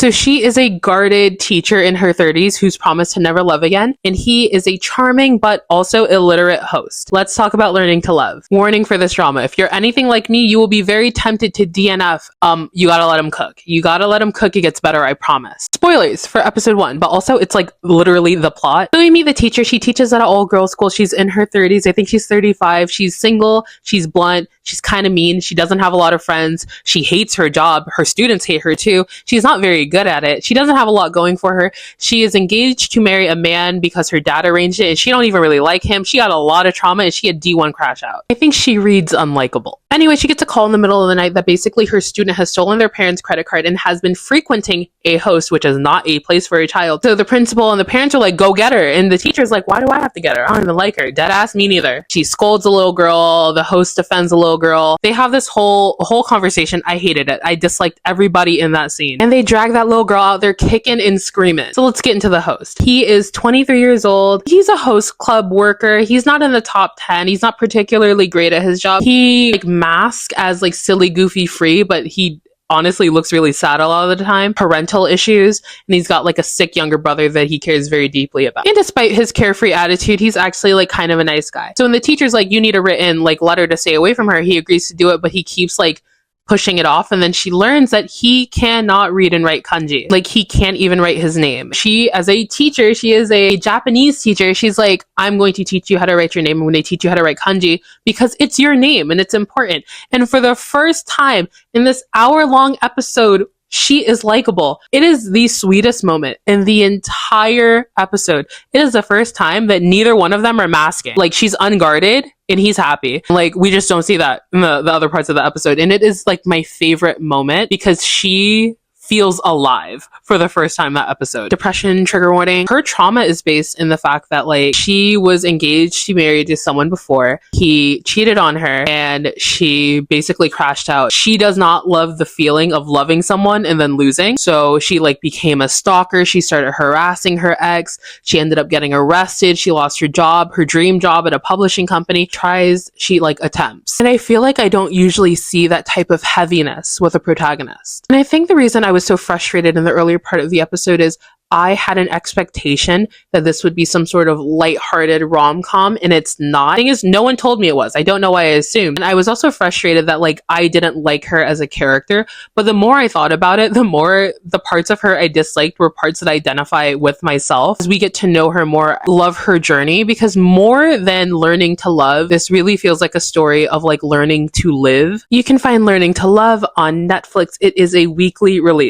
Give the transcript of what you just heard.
So she is a guarded teacher in her 30s who's promised to never love again, and he is a charming but also illiterate host. Let's talk about learning to love. Warning for this drama: if you're anything like me, you will be very tempted to DNF. You gotta let him cook. You gotta let him cook. It gets better, I promise. Spoilers for episode 1, but also it's like literally the plot. So we meet the teacher. She teaches at an all-girls school. She's in her 30s. I think she's 35. She's single. She's blunt. She's kind of mean. She doesn't have a lot of friends. She hates her job. Her students hate her too. She's not very good at it. She doesn't have a lot going for her. She is engaged to marry a man because her dad arranged it, and she don't even really like him. She got a lot of trauma, and she had D1 crash out. I think she reads unlikable. Anyway, she gets a call in the middle of the night that basically her student has stolen their parents' credit card and has been frequenting a host, which is not a place for a child. So the principal and the parents are like, go get her. And the teacher's like, why do I have to get her? I don't even like her. Dead ass, me neither. She scolds a little girl. The host defends a little girl. They have this whole conversation. I hated it. I disliked everybody in that scene. And they drag that little girl out there kicking and screaming. So let's get into the host. He is 23 years old. He's a host club worker. He's not in the top 10. He's not particularly great at his job. He masks as silly, goofy, free, but he honestly looks really sad a lot of the time. Parental issues, and he's got a sick younger brother that he cares very deeply about. And despite his carefree attitude, he's actually kind of a nice guy. So when the teacher's like, you need a written letter to stay away from her, he agrees to do it, but he keeps pushing it off. And then she learns that he cannot read and write kanji. He can't even write his name. She, as a teacher, she is a Japanese teacher. She's like, I'm going to teach you how to write your name. I'm going to teach you how to write kanji because it's your name and it's important. And for the first time in this hour-long episode, she is likable. It is the sweetest moment in the entire episode. It is the first time that neither one of them are masking. She's unguarded and he's happy. We just don't see that in the other parts of the episode. And it is my favorite moment because she feels alive for the first time that episode. Depression, trigger warning. Her trauma is based in the fact that she was engaged, she married to someone before. He cheated on her and she basically crashed out. She does not love the feeling of loving someone and then losing. So she became a stalker. She started harassing her ex. She ended up getting arrested. She lost her job, her dream job at a publishing company. She attempts. And I feel like I don't usually see that type of heaviness with a protagonist. And I think the reason I was so frustrated in the earlier part of the episode is I had an expectation that this would be some sort of lighthearted rom-com, and it's not. The thing is, no one told me it was. I don't know why I assumed. And I was also frustrated that I didn't like her as a character, but the more I thought about it, the more the parts of her I disliked were parts that I identify with myself. As we get to know her more, love her journey, because more than learning to love, this really feels like a story of learning to live. You can find Learning to Love on Netflix. It is a weekly release.